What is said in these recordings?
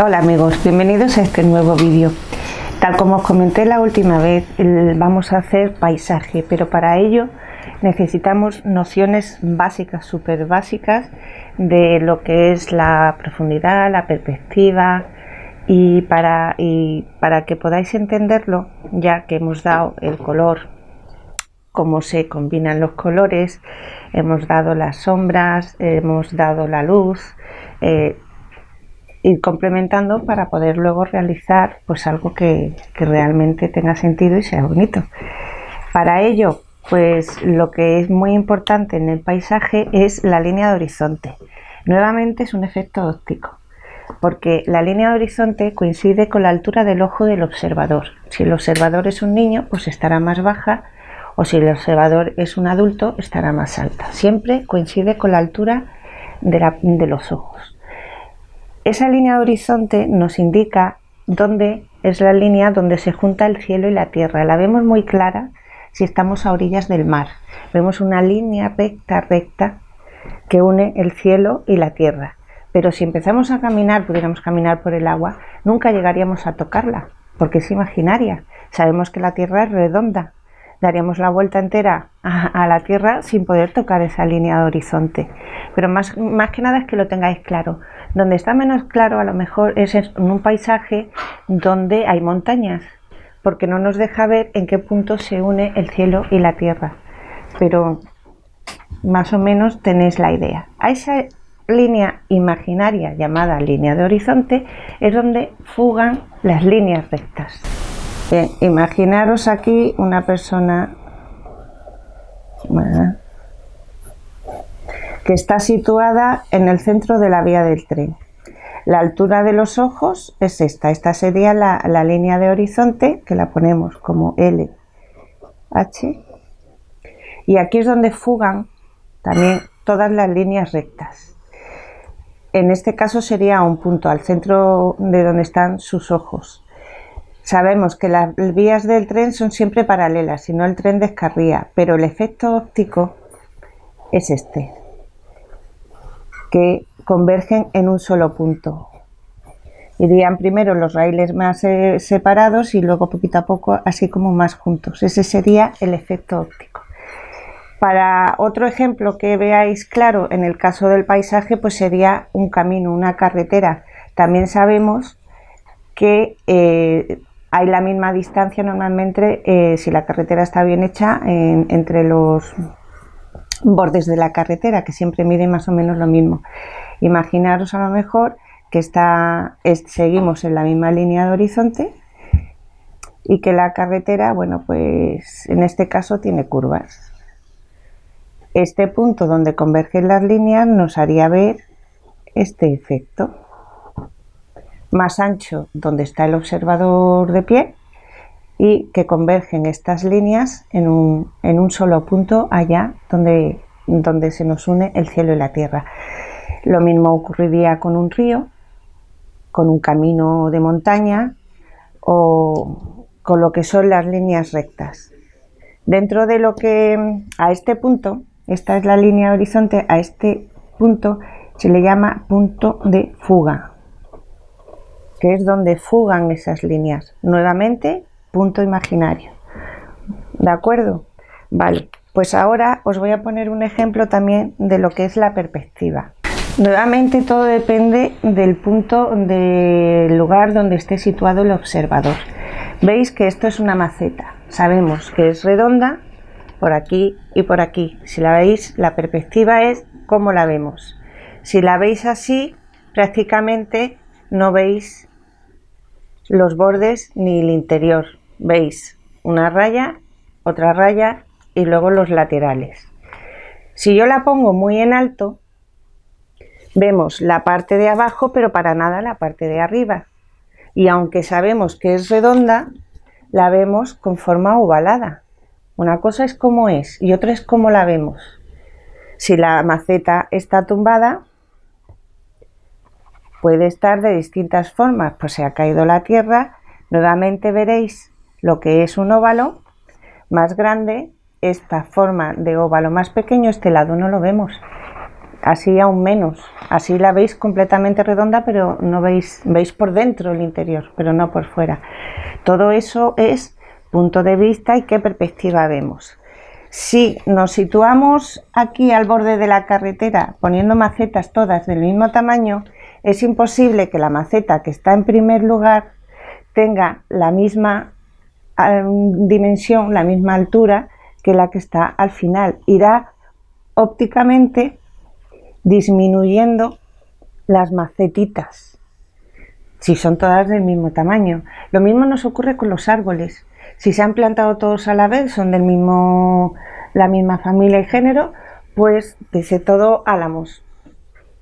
Hola amigos, bienvenidos a este nuevo vídeo. Tal como os comenté la última vez, vamos a hacer paisaje, pero para ello necesitamos nociones básicas, súper básicas, de lo que es la profundidad, la perspectiva, y para que podáis entenderlo, ya que hemos dado el color, cómo se combinan los colores, hemos dado las sombras, hemos dado la luz, ir complementando para poder luego realizar pues algo que realmente tenga sentido y sea bonito. Para ello, pues lo que es muy importante en el paisaje es la línea de horizonte. Nuevamente es un efecto óptico, porque la línea de horizonte coincide con la altura del ojo del observador. Si el observador es un niño, pues estará más baja, o si el observador es un adulto, estará más alta. Siempre coincide con la altura de los ojos. Esa línea de horizonte nos indica dónde es la línea donde se junta el cielo y la tierra. La vemos muy clara si estamos a orillas del mar. Vemos una línea recta que une el cielo y la tierra. Pero si empezamos a caminar, pudiéramos caminar por el agua, nunca llegaríamos a tocarla, porque es imaginaria. Sabemos que la tierra es redonda. Daríamos la vuelta entera a la tierra sin poder tocar esa línea de horizonte. Pero más que nada es que lo tengáis claro. Donde está menos claro a lo mejor es en un paisaje donde hay montañas, porque no nos deja ver en qué punto se une el cielo y la tierra. Pero más o menos tenéis la idea. A esa línea imaginaria llamada línea de horizonte es donde fugan las líneas rectas. Bien, imaginaros aquí una persona que está situada en el centro de la vía del tren. La altura de los ojos es esta sería la línea de horizonte, que la ponemos como LH, y aquí es donde fugan también todas las líneas rectas. En este caso sería un punto al centro de donde están sus ojos. Sabemos que las vías del tren son siempre paralelas, si no el tren descarría, pero el efecto óptico es este, que convergen en un solo punto. Irían primero los raíles más separados y luego poquito a poco así como más juntos. Ese sería el efecto óptico. Para otro ejemplo que veáis claro en el caso del paisaje, pues sería un camino, una carretera. También sabemos que hay la misma distancia normalmente si la carretera está bien hecha entre los bordes de la carretera, que siempre miden más o menos lo mismo. Imaginaros a lo mejor que seguimos en la misma línea de horizonte y que la carretera, bueno, pues en este caso tiene curvas. Este punto donde convergen las líneas nos haría ver este efecto. Más ancho donde está el observador de pie y que convergen estas líneas en un solo punto allá donde se nos une el cielo y la tierra. Lo mismo ocurriría con un río, con un camino de montaña o con lo que son las líneas rectas. Dentro de lo que a este punto, esta es la línea de horizonte, a este punto se le llama punto de fuga, que es donde fugan esas líneas. Nuevamente, punto imaginario. ¿De acuerdo? Vale, pues ahora os voy a poner un ejemplo también de lo que es la perspectiva. Nuevamente todo depende del punto del lugar donde esté situado el observador. Veis que esto es una maceta. Sabemos que es redonda por aquí y por aquí. Si la veis, la perspectiva es cómo la vemos. Si la veis así, prácticamente no veis los bordes ni el interior. Veis una raya, otra raya y luego los laterales. Si yo la pongo muy en alto, vemos la parte de abajo, pero para nada la parte de arriba. Y aunque sabemos que es redonda, la vemos con forma ovalada. Una cosa es cómo es y otra es cómo la vemos. Si la maceta está tumbada, puede estar de distintas formas, pues se ha caído la tierra. Nuevamente veréis lo que es un óvalo más grande, esta forma de óvalo más pequeño, este lado no lo vemos. así aún menos. Así la veis completamente redonda, pero no veis por dentro el interior, pero no por fuera. Todo eso es punto de vista y qué perspectiva vemos. Si nos situamos aquí al borde de la carretera poniendo macetas todas del mismo tamaño, es imposible que la maceta que está en primer lugar tenga la misma dimensión, la misma altura que la que está al final. Irá ópticamente disminuyendo las macetitas si son todas del mismo tamaño. Lo mismo nos ocurre con los árboles. Si se han plantado todos a la vez, son del mismo, la misma familia y género, pues dice todo álamos.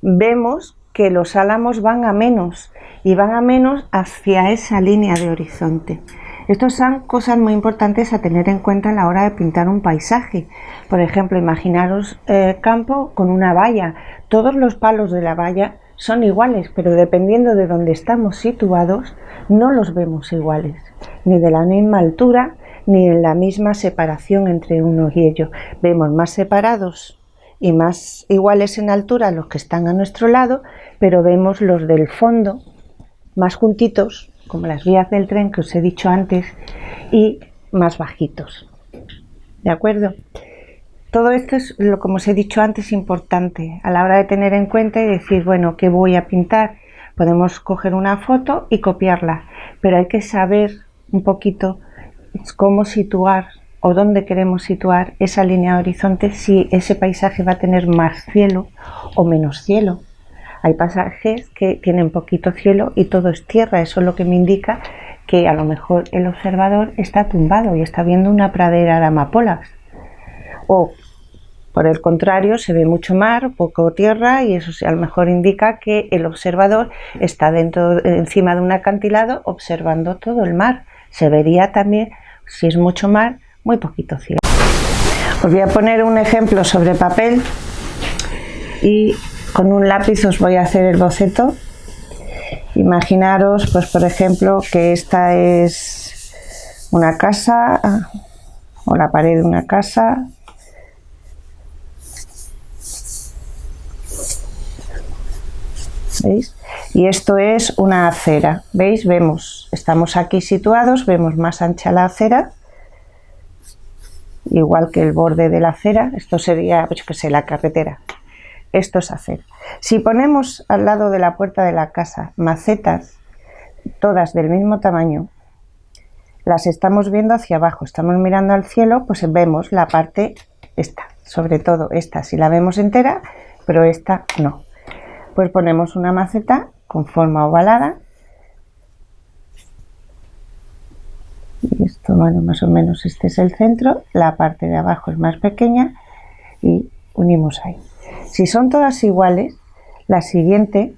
Vemos que los álamos van a menos y van a menos hacia esa línea de horizonte. Estas son cosas muy importantes a tener en cuenta a la hora de pintar un paisaje. Por ejemplo, imaginaros campo con una valla. Todos los palos de la valla son iguales, pero dependiendo de dónde estamos situados, no los vemos iguales, ni de la misma altura, ni en la misma separación entre uno y ello. Vemos más separados y más iguales en altura los que están a nuestro lado, pero vemos los del fondo más juntitos, como las vías del tren que os he dicho antes, y más bajitos. ¿De acuerdo? Todo esto es, como os he dicho antes, importante a la hora de tener en cuenta y decir, bueno, ¿qué voy a pintar? Podemos coger una foto y copiarla, pero hay que saber un poquito cómo situar o dónde queremos situar esa línea de horizonte, si ese paisaje va a tener más cielo o menos cielo. Hay pasajes que tienen poquito cielo y todo es tierra. Eso es lo que me indica que a lo mejor el observador está tumbado y está viendo una pradera de amapolas. O, por el contrario, se ve mucho mar, poco tierra, y eso a lo mejor indica que el observador está encima de un acantilado observando todo el mar. Se vería también, si es mucho mar, muy poquito cielo. Os voy a poner un ejemplo sobre papel y con un lápiz os voy a hacer el boceto. Imaginaros, pues por ejemplo, que esta es una casa o la pared de una casa. ¿Veis? Y esto es una acera. ¿Veis? Vemos, estamos aquí situados, vemos más ancha la acera, igual que el borde de la acera. Esto sería, pues, yo qué sé, la carretera. Esto es acera. Si ponemos al lado de la puerta de la casa macetas, todas del mismo tamaño, las estamos viendo hacia abajo, estamos mirando al cielo, pues vemos la parte esta, sobre todo esta, si la vemos entera, pero esta no. Pues ponemos una maceta con forma ovalada. Y esto, bueno, más o menos este es el centro, la parte de abajo es más pequeña y unimos ahí. Si son todas iguales, la siguiente,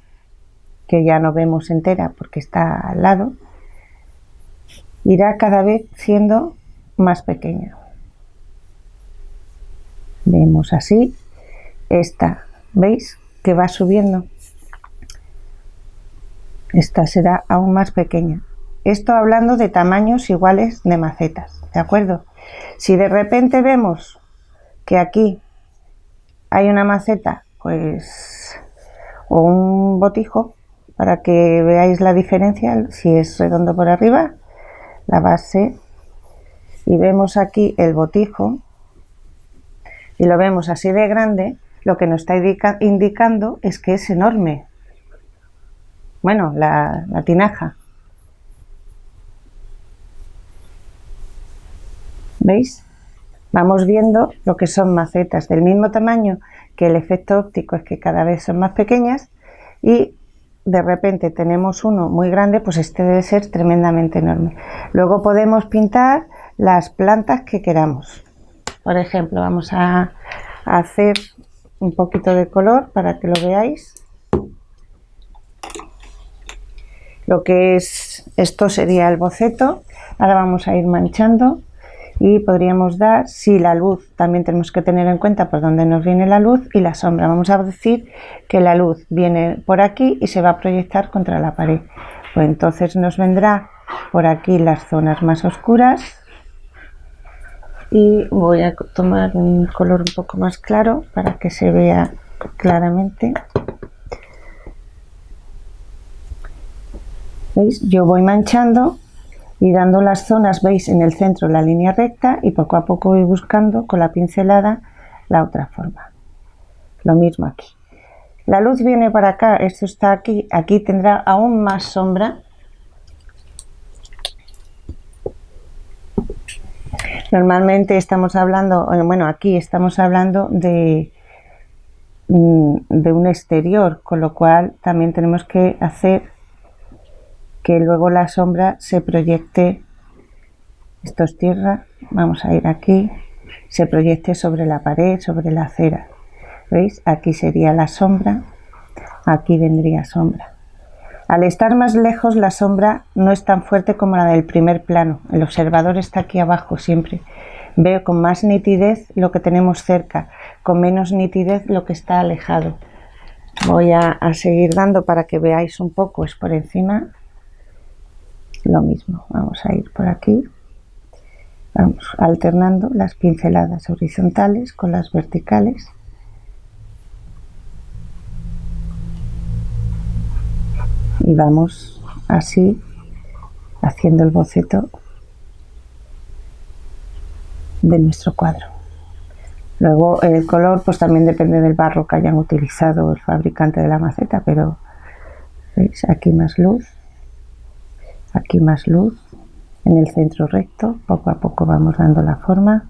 que ya no vemos entera porque está al lado, irá cada vez siendo más pequeña. Vemos así, esta, ¿veis? Que va subiendo. Esta será aún más pequeña. Esto hablando de tamaños iguales de macetas, ¿de acuerdo? Si de repente vemos que aquí hay una maceta, pues, o un botijo, para que veáis la diferencia, si es redondo por arriba, la base, y vemos aquí el botijo, y lo vemos así de grande, lo que nos está indicando es que es enorme. Bueno, la tinaja. ¿Veis? Vamos viendo lo que son macetas del mismo tamaño, que el efecto óptico es que cada vez son más pequeñas, y de repente tenemos uno muy grande, pues este debe ser tremendamente enorme. Luego podemos pintar las plantas que queramos. Por ejemplo, vamos a hacer un poquito de color para que lo veáis. Lo que es, esto sería el boceto. Ahora vamos a ir manchando y podríamos dar, si la luz, también tenemos que tener en cuenta por dónde nos viene la luz y la sombra. Vamos a decir que la luz viene por aquí y se va a proyectar contra la pared. Pues entonces nos vendrá por aquí las zonas más oscuras. Y voy a tomar un color un poco más claro para que se vea claramente. ¿Veis? Yo voy manchando y dando las zonas, veis, en el centro la línea recta, y poco a poco voy buscando con la pincelada la otra forma. Lo mismo aquí. La luz viene para acá, esto está aquí, aquí tendrá aún más sombra. Normalmente estamos hablando, bueno, aquí estamos hablando de un exterior, con lo cual también tenemos que hacer que luego la sombra se proyecte. Esto es tierra, vamos a ir aquí, se proyecte sobre la pared, sobre la acera. ¿Veis? Aquí sería la sombra, aquí vendría sombra. Al estar más lejos, la sombra no es tan fuerte como la del primer plano. El observador está aquí abajo siempre. Veo con más nitidez lo que tenemos cerca, con menos nitidez lo que está alejado. Voy a seguir dando para que veáis un poco, es por encima. Lo mismo, vamos a ir por aquí. Vamos alternando las pinceladas horizontales con las verticales. Y vamos así haciendo el boceto de nuestro cuadro. Luego el color pues también depende del barro que hayan utilizado el fabricante de la maceta, pero ¿veis? Aquí más luz, aquí más luz, en el centro recto, poco a poco vamos dando la forma.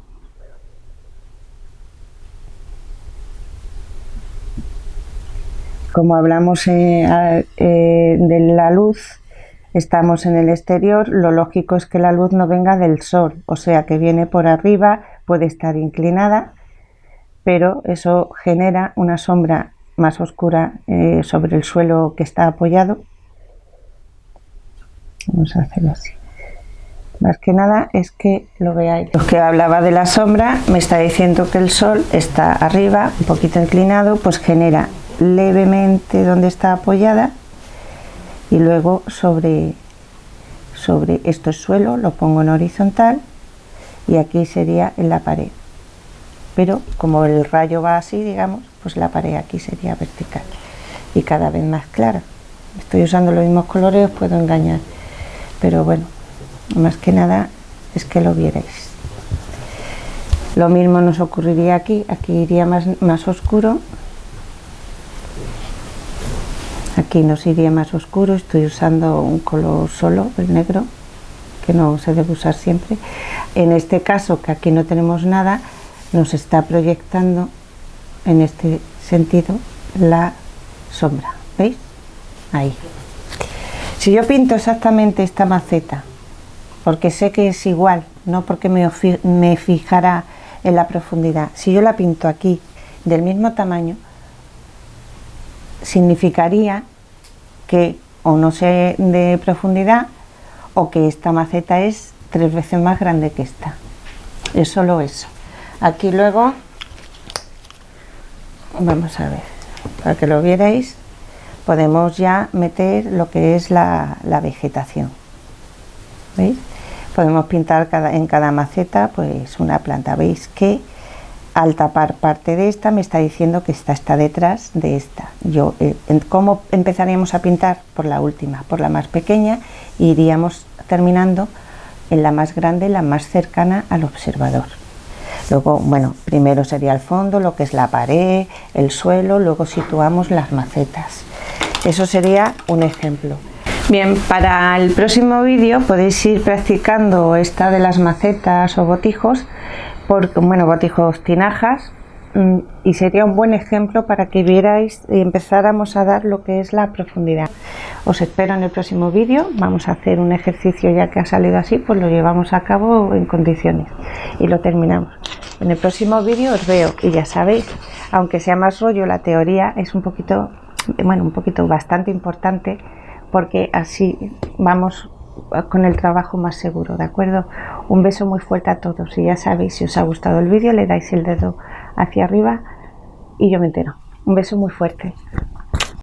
Como hablamos de la luz, estamos en el exterior, lo lógico es que la luz no venga del sol, o sea que viene por arriba, puede estar inclinada, pero eso genera una sombra más oscura sobre el suelo que está apoyado. Vamos a hacerlo así. Más que nada es que lo veáis. Los que hablaba de la sombra me está diciendo que el sol está arriba, un poquito inclinado, pues genera levemente donde está apoyada, y luego sobre esto es suelo, lo pongo en horizontal, y aquí sería en la pared, pero como el rayo va así, digamos, pues la pared aquí sería vertical y cada vez más clara. Estoy usando los mismos colores, os puedo engañar, pero bueno, más que nada es que lo vierais. Lo mismo nos ocurriría aquí, aquí iría más oscuro. Aquí nos iría más oscuro, estoy usando un color solo, el negro, que no se debe usar siempre. En este caso, que aquí no tenemos nada, nos está proyectando en este sentido la sombra, ¿veis? Ahí. Si yo pinto exactamente esta maceta, porque sé que es igual, no porque me fijara en la profundidad, si yo la pinto aquí del mismo tamaño, significaría que o no sé de profundidad o que esta maceta es 3 veces más grande que esta. Es solo eso. Aquí luego vamos a ver, para que lo vierais, podemos ya meter lo que es la vegetación. ¿Veis? Podemos pintar en cada maceta pues una planta. Veis que al tapar parte de esta me está diciendo que esta está detrás de esta. ¿Cómo empezaríamos a pintar? Por la última, por la más pequeña, e iríamos terminando en la más grande, la más cercana al observador. Luego, bueno, primero sería el fondo, lo que es la pared, el suelo, luego situamos las macetas. Eso sería un ejemplo. Bien, para el próximo vídeo podéis ir practicando esta de las macetas o botijos, botijos tinajas, y sería un buen ejemplo para que vierais y empezáramos a dar lo que es la profundidad. Os espero en el próximo vídeo. Vamos a hacer un ejercicio, ya que ha salido así, pues lo llevamos a cabo en condiciones y lo terminamos. En el próximo vídeo os veo, y ya sabéis, aunque sea más rollo, la teoría es un poquito bastante importante, porque así vamos con el trabajo más seguro, ¿de acuerdo? Un beso muy fuerte a todos, y ya sabéis, si os ha gustado el vídeo le dais el dedo hacia arriba y yo me entero. Un beso muy fuerte.